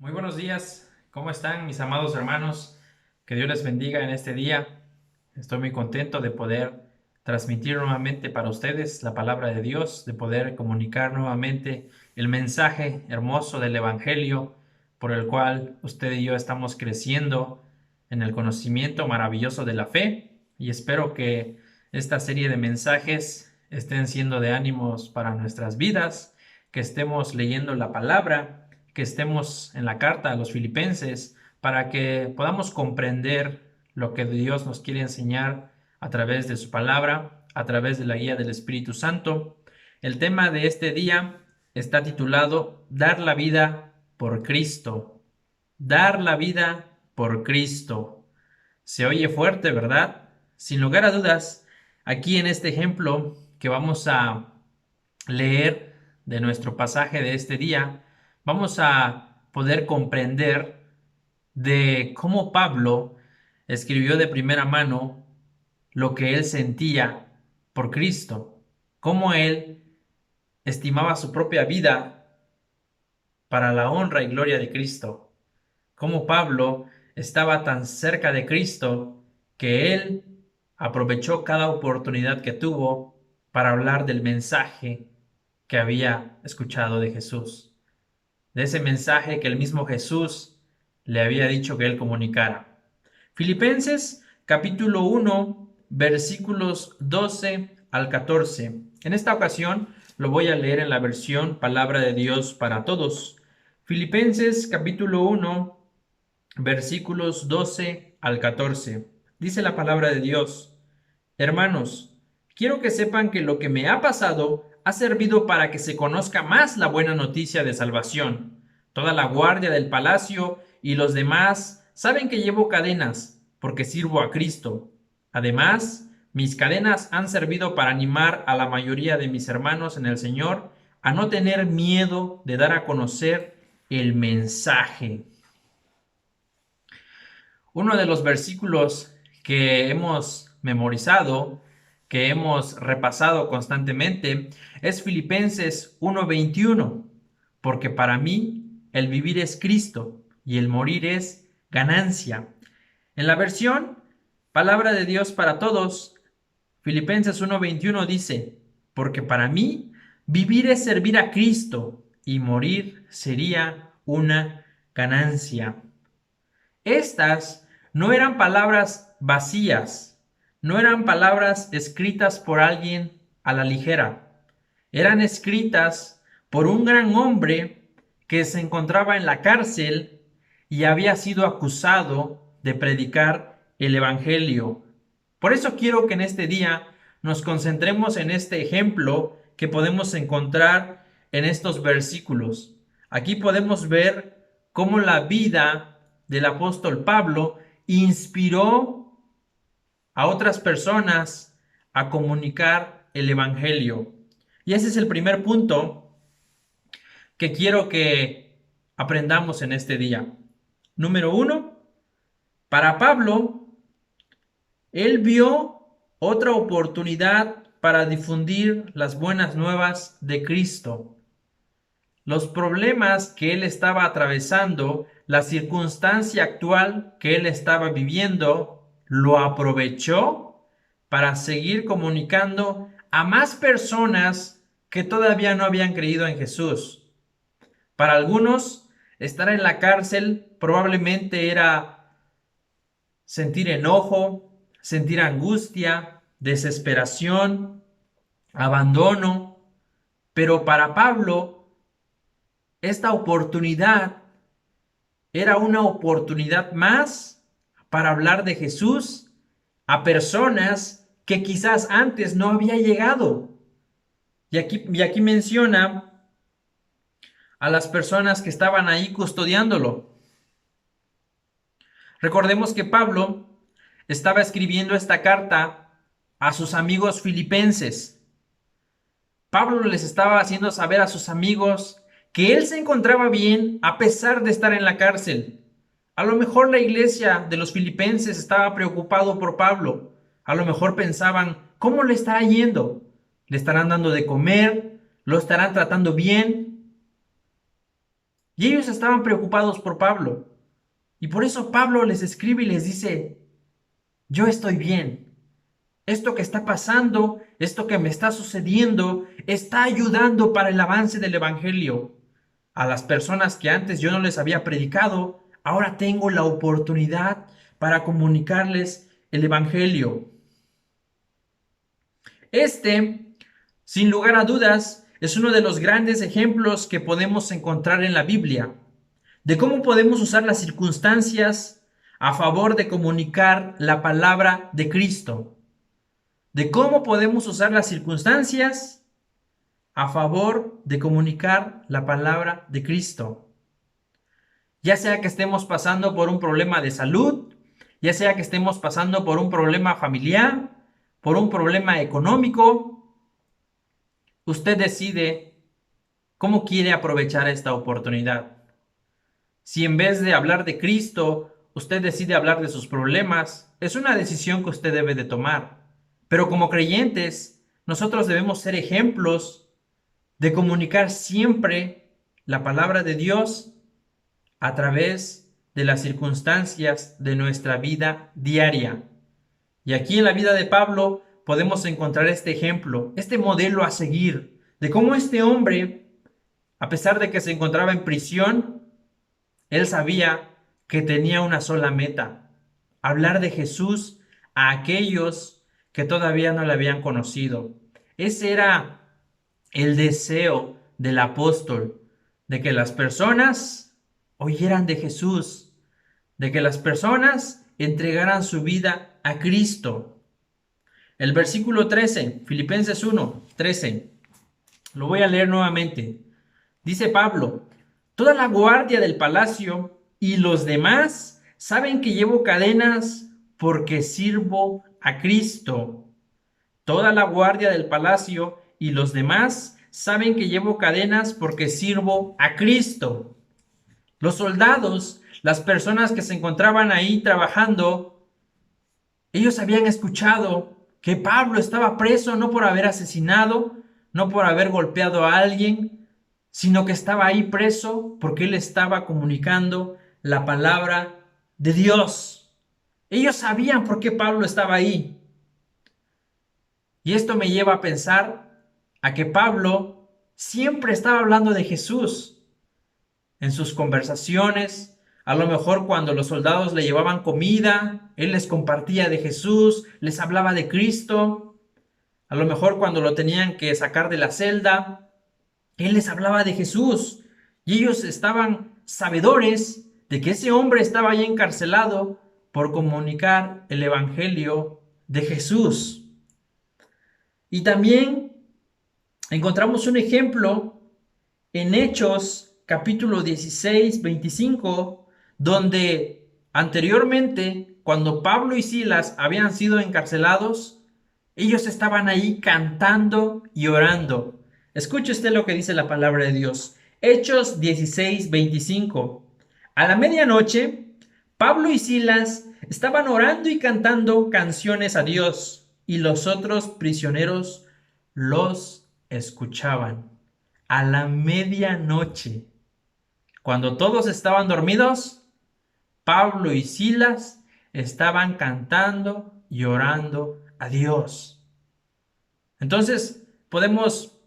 Muy buenos días, ¿cómo están mis amados hermanos? Que Dios les bendiga en este día. Estoy muy contento de poder transmitir nuevamente para ustedes la palabra de Dios, de poder comunicar nuevamente el mensaje hermoso del Evangelio por el cual usted y yo estamos creciendo en el conocimiento maravilloso de la fe, y espero que esta serie de mensajes estén siendo de ánimos para nuestras vidas, que estemos leyendo la palabra, que estemos en la carta a los filipenses para que podamos comprender lo que Dios nos quiere enseñar a través de su palabra, a través de la guía del Espíritu Santo. El tema de este día está titulado Dar la vida por Cristo. Dar la vida por Cristo. Se oye fuerte, ¿verdad? Sin lugar a dudas, aquí en este ejemplo que vamos a leer de nuestro pasaje de este día, vamos a poder comprender de cómo Pablo escribió de primera mano lo que él sentía por Cristo, cómo él estimaba su propia vida para la honra y gloria de Cristo, cómo Pablo estaba tan cerca de Cristo que él aprovechó cada oportunidad que tuvo para hablar del mensaje que había escuchado de Jesús, de ese mensaje que el mismo Jesús le había dicho que él comunicara. Filipenses capítulo 1, versículos 12 al 14. En esta ocasión lo voy a leer en la versión Palabra de Dios para Todos. Filipenses capítulo 1, versículos 12 al 14. Dice la palabra de Dios: Hermanos, quiero que sepan que lo que me ha pasado ha servido para que se conozca más la buena noticia de salvación. Toda la guardia del palacio y los demás saben que llevo cadenas, porque sirvo a Cristo. Además, mis cadenas han servido para animar a la mayoría de mis hermanos en el Señor a no tener miedo de dar a conocer el mensaje. Uno de los versículos que hemos memorizado, que hemos repasado constantemente, es Filipenses 1:21, porque para mí el vivir es Cristo y el morir es ganancia. En la versión Palabra de Dios para Todos, Filipenses 1:21 dice: porque para mí vivir es servir a Cristo y morir sería una ganancia. Estas no eran palabras vacías, no eran palabras escritas por alguien a la ligera. Eran escritas por un gran hombre que se encontraba en la cárcel y había sido acusado de predicar el Evangelio. Por eso quiero que en este día nos concentremos en este ejemplo que podemos encontrar en estos versículos. Aquí podemos ver cómo la vida del apóstol Pablo inspiró a otras personas a comunicar el Evangelio. Y ese es el primer punto que quiero que aprendamos en este día. Número uno, para Pablo, él vio otra oportunidad para difundir las buenas nuevas de Cristo. Los problemas que él estaba atravesando, la circunstancia actual que él estaba viviendo, lo aprovechó para seguir comunicando a más personas que todavía no habían creído en Jesús. Para algunos, estar en la cárcel probablemente era sentir enojo, sentir angustia, desesperación, abandono, pero para Pablo, esta oportunidad era una oportunidad más para hablar de Jesús a personas que quizás antes no había llegado. Y aquí menciona a las personas que estaban ahí custodiándolo. Recordemos que Pablo estaba escribiendo esta carta a sus amigos filipenses. Pablo les estaba haciendo saber a sus amigos que él se encontraba bien a pesar de estar en la cárcel. A lo mejor la iglesia de los filipenses estaba preocupado por Pablo. A lo mejor pensaban, ¿cómo le estará yendo? ¿Le estarán dando de comer? ¿Lo estarán tratando bien? Y ellos estaban preocupados por Pablo. Y por eso Pablo les escribe y les dice, yo estoy bien. Esto que está pasando, esto que me está sucediendo, está ayudando para el avance del Evangelio. A las personas que antes yo no les había predicado, ahora tengo la oportunidad para comunicarles el Evangelio. Sin lugar a dudas, es uno de los grandes ejemplos que podemos encontrar en la Biblia, de cómo podemos usar las circunstancias a favor de comunicar la palabra de Cristo, de cómo podemos usar las circunstancias a favor de comunicar la palabra de Cristo. Ya sea que estemos pasando por un problema de salud, ya sea que estemos pasando por un problema familiar, por un problema económico, usted decide cómo quiere aprovechar esta oportunidad. Si en vez de hablar de Cristo, usted decide hablar de sus problemas, es una decisión que usted debe de tomar. Pero como creyentes, nosotros debemos ser ejemplos de comunicar siempre la palabra de Dios a través de las circunstancias de nuestra vida diaria. Y aquí en la vida de Pablo podemos encontrar este ejemplo, este modelo a seguir, de cómo este hombre, a pesar de que se encontraba en prisión, él sabía que tenía una sola meta: hablar de Jesús a aquellos que todavía no le habían conocido. Ese era el deseo del apóstol, de que las personas oyeran de Jesús, de que las personas entregaran su vida a Cristo. El versículo 13, Filipenses 1, 13, lo voy a leer nuevamente. Dice Pablo: toda la guardia del palacio y los demás saben que llevo cadenas porque sirvo a Cristo. Toda la guardia del palacio y los demás saben que llevo cadenas porque sirvo a Cristo. Los soldados, las personas que se encontraban ahí trabajando, ellos habían escuchado que Pablo estaba preso no por haber asesinado, no por haber golpeado a alguien, sino que estaba ahí preso porque él estaba comunicando la palabra de Dios. Ellos sabían por qué Pablo estaba ahí. Y esto me lleva a pensar a que Pablo siempre estaba hablando de Jesús en sus conversaciones. A lo mejor cuando los soldados le llevaban comida, él les compartía de Jesús, les hablaba de Cristo. A lo mejor cuando lo tenían que sacar de la celda, él les hablaba de Jesús. Y ellos estaban sabedores de que ese hombre estaba ahí encarcelado por comunicar el evangelio de Jesús. Y también encontramos un ejemplo en Hechos capítulo 16, 25, donde anteriormente, cuando Pablo y Silas habían sido encarcelados, ellos estaban ahí cantando y orando. Escuche usted lo que dice la palabra de Dios. Hechos 16, 25. A la medianoche, Pablo y Silas estaban orando y cantando canciones a Dios, y los otros prisioneros los escuchaban. A la medianoche, cuando todos estaban dormidos, Pablo y Silas estaban cantando y orando a Dios. Entonces, podemos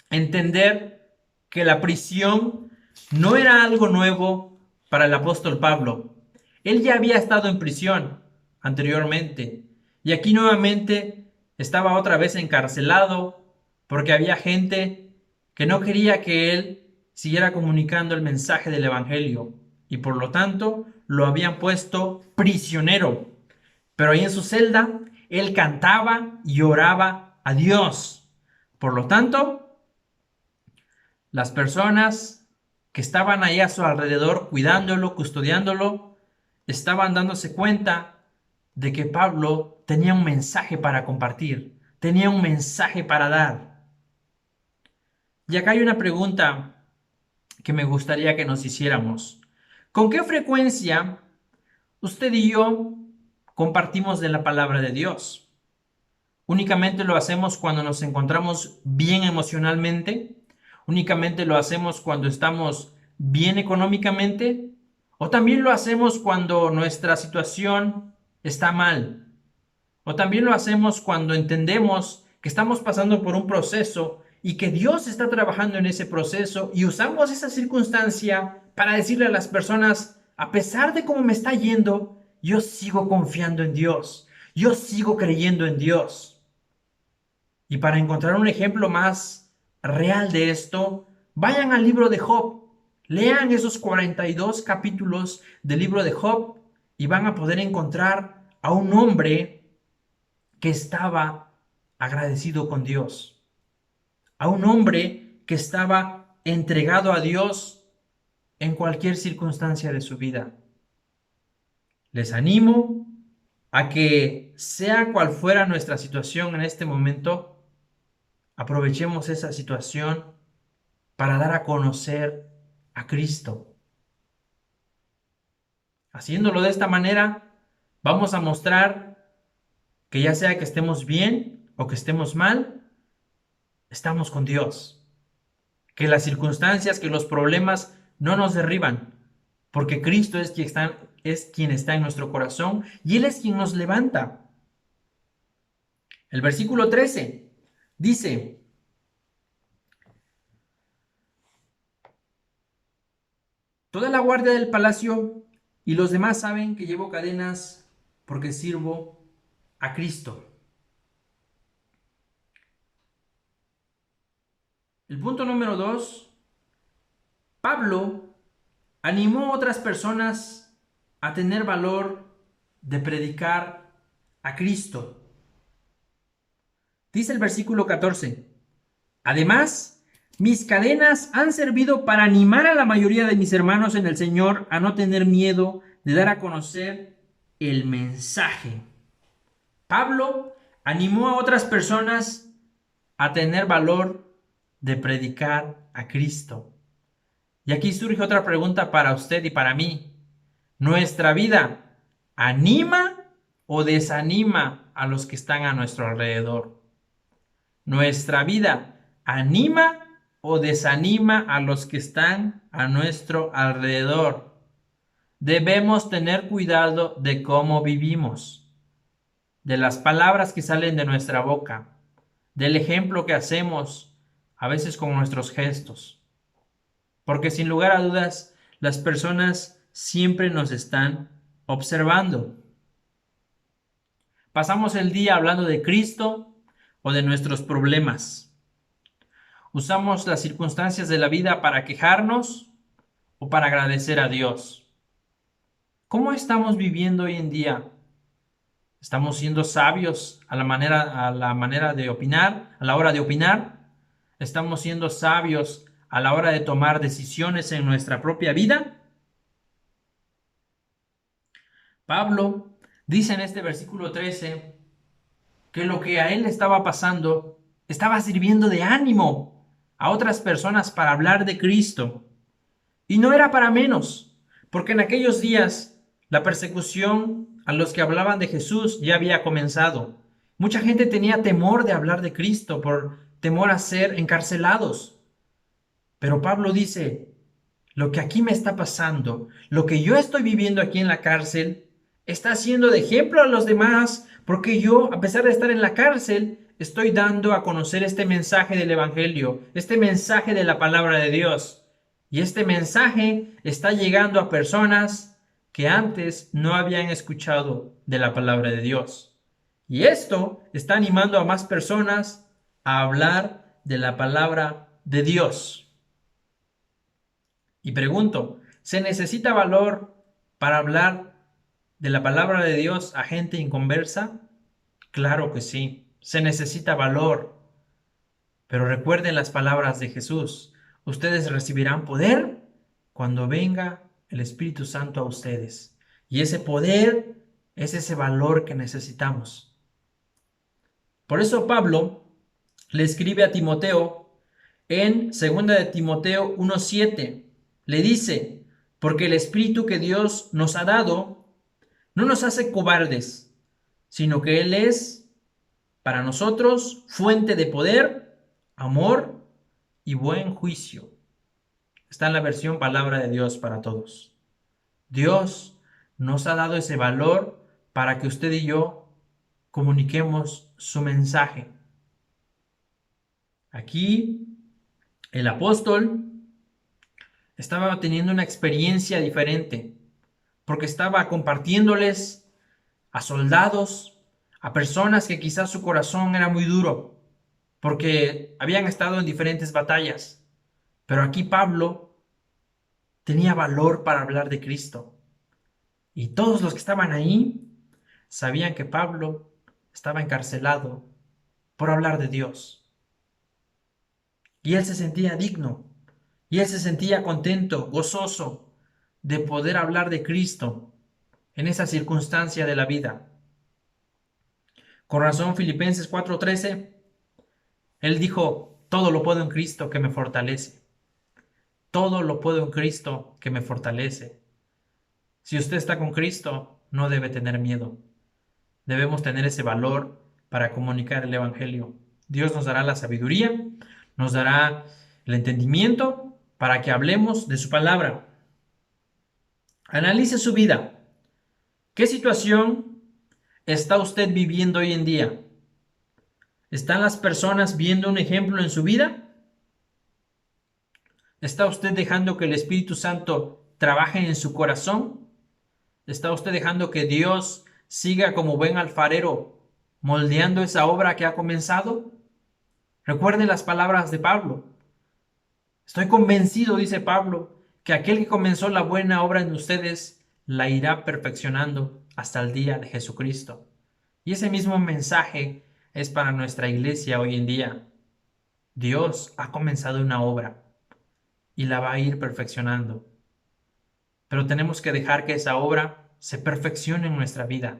entender que la prisión no era algo nuevo para el apóstol Pablo. Él ya había estado en prisión anteriormente y aquí nuevamente estaba otra vez encarcelado porque había gente que no quería que él siguiera comunicando el mensaje del evangelio y por lo tanto lo habían puesto prisionero. Pero ahí en su celda él cantaba y oraba a Dios. Por lo tanto, las personas que estaban ahí a su alrededor cuidándolo, custodiándolo, estaban dándose cuenta de que Pablo tenía un mensaje para compartir, tenía un mensaje para dar. Y acá hay una pregunta que me gustaría que nos hiciéramos. ¿Con qué frecuencia usted y yo compartimos de la palabra de Dios? ¿Únicamente lo hacemos cuando nos encontramos bien emocionalmente? ¿Únicamente lo hacemos cuando estamos bien económicamente? ¿O también lo hacemos cuando nuestra situación está mal? ¿O también lo hacemos cuando entendemos que estamos pasando por un proceso y que Dios está trabajando en ese proceso y usamos esa circunstancia para decirle a las personas, a pesar de cómo me está yendo, yo sigo confiando en Dios, yo sigo creyendo en Dios? Y para encontrar un ejemplo más real de esto, vayan al libro de Job, lean esos 42 capítulos del libro de Job y van a poder encontrar a un hombre que estaba agradecido con Dios, a un hombre que estaba entregado a Dios en cualquier circunstancia de su vida. Les animo a que, sea cual fuera nuestra situación en este momento, aprovechemos esa situación para dar a conocer a Cristo. Haciéndolo de esta manera, vamos a mostrar que ya sea que estemos bien o que estemos mal, estamos con Dios. Que las circunstancias, que los problemas no nos derriban, porque Cristo es quien está en nuestro corazón y Él es quien nos levanta. El versículo 13 dice: toda la guardia del palacio y los demás saben que llevo cadenas porque sirvo a Cristo. El punto número 2, Pablo animó a otras personas a tener valor de predicar a Cristo. Dice el versículo 14: además, mis cadenas han servido para animar a la mayoría de mis hermanos en el Señor a no tener miedo de dar a conocer el mensaje. Pablo animó a otras personas a tener valor de predicar a Cristo. Y aquí surge otra pregunta para usted y para mí. ¿Nuestra vida anima o desanima a los que están a nuestro alrededor? ¿Nuestra vida anima o desanima a los que están a nuestro alrededor? Debemos tener cuidado de cómo vivimos, de las palabras que salen de nuestra boca, del ejemplo que hacemos, a veces con nuestros gestos. Porque sin lugar a dudas, las personas siempre nos están observando. Pasamos el día hablando de Cristo o de nuestros problemas. Usamos las circunstancias de la vida para quejarnos o para agradecer a Dios. ¿Cómo estamos viviendo hoy en día? ¿Estamos siendo sabios a la manera de opinar, a la hora de opinar? ¿Estamos siendo sabios a la hora de tomar decisiones en nuestra propia vida? Pablo dice en este versículo 13 que lo que a él estaba pasando estaba sirviendo de ánimo a otras personas para hablar de Cristo. Y no era para menos, porque en aquellos días la persecución a los que hablaban de Jesús ya había comenzado. Mucha gente tenía temor de hablar de Cristo por temor a ser encarcelados. Pero Pablo dice: lo que aquí me está pasando, lo que yo estoy viviendo aquí en la cárcel, está siendo de ejemplo a los demás, porque yo, a pesar de estar en la cárcel, estoy dando a conocer este mensaje del Evangelio, este mensaje de la palabra de Dios. Y este mensaje está llegando a personas que antes no habían escuchado de la palabra de Dios. Y esto está animando a más personas a hablar de la palabra de Dios. Y pregunto, ¿se necesita valor para hablar de la palabra de Dios a gente inconversa? Claro que sí, se necesita valor. Pero recuerden las palabras de Jesús: ustedes recibirán poder cuando venga el Espíritu Santo a ustedes. Y ese poder es ese valor que necesitamos. Por eso Pablo le escribe a Timoteo en 2 de Timoteo 1:7. Le dice: porque el Espíritu que Dios nos ha dado no nos hace cobardes, sino que Él es para nosotros fuente de poder, amor y buen juicio. Está en la versión Palabra de Dios para Todos. Dios nos ha dado ese valor para que usted y yo comuniquemos su mensaje. Aquí el apóstol estaba teniendo una experiencia diferente, porque estaba compartiéndoles a soldados, a personas que quizás su corazón era muy duro, porque habían estado en diferentes batallas. Pero aquí Pablo tenía valor para hablar de Cristo. Y todos los que estaban ahí sabían que Pablo estaba encarcelado por hablar de Dios. Y él se sentía digno, y él se sentía contento, gozoso de poder hablar de Cristo en esa circunstancia de la vida. Con razón, Filipenses 4:13, él dijo, todo lo puedo en Cristo que me fortalece. Todo lo puedo en Cristo que me fortalece. Si usted está con Cristo, no debe tener miedo. Debemos tener ese valor para comunicar el Evangelio. Dios nos dará la sabiduría, nos dará el entendimiento para que hablemos de su palabra. Analice su vida. ¿Qué situación está usted viviendo hoy en día? ¿Están las personas viendo un ejemplo en su vida? ¿Está usted dejando que el Espíritu Santo trabaje en su corazón? ¿Está usted dejando que Dios siga como buen alfarero moldeando esa obra que ha comenzado? Recuerden las palabras de Pablo. Estoy convencido, dice Pablo, que aquel que comenzó la buena obra en ustedes la irá perfeccionando hasta el día de Jesucristo. Y ese mismo mensaje es para nuestra iglesia hoy en día. Dios ha comenzado una obra y la va a ir perfeccionando. Pero tenemos que dejar que esa obra se perfeccione en nuestra vida.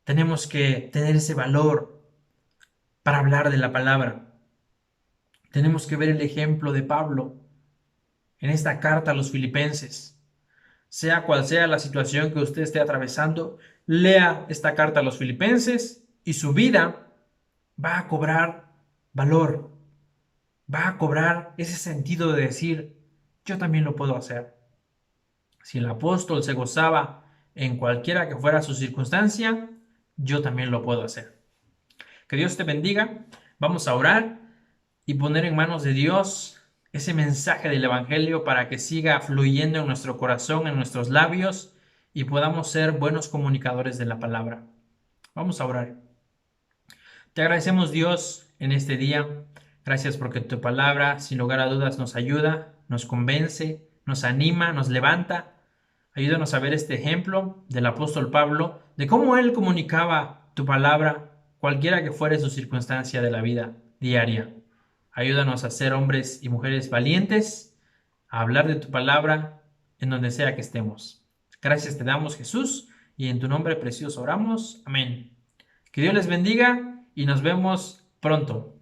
Tenemos que tener ese valor para hablar de la palabra. Tenemos que ver el ejemplo de Pablo en esta carta a los filipenses. Sea cual sea la situación que usted esté atravesando, lea esta carta a los filipenses y su vida va a cobrar valor. Va a cobrar ese sentido de decir, yo también lo puedo hacer. Si el apóstol se gozaba en cualquiera que fuera su circunstancia, yo también lo puedo hacer. Que Dios te bendiga. Vamos a orar y poner en manos de Dios ese mensaje del Evangelio para que siga fluyendo en nuestro corazón, en nuestros labios y podamos ser buenos comunicadores de la palabra. Vamos a orar. Te agradecemos, Dios, en este día. Gracias porque tu palabra, sin lugar a dudas, nos ayuda, nos convence, nos anima, nos levanta. Ayúdanos a ver este ejemplo del apóstol Pablo, de cómo él comunicaba tu palabra, cualquiera que fuere su circunstancia de la vida diaria. Ayúdanos a ser hombres y mujeres valientes, a hablar de tu palabra en donde sea que estemos. Gracias te damos, Jesús, y en tu nombre precioso oramos. Amén. Que Dios les bendiga y nos vemos pronto.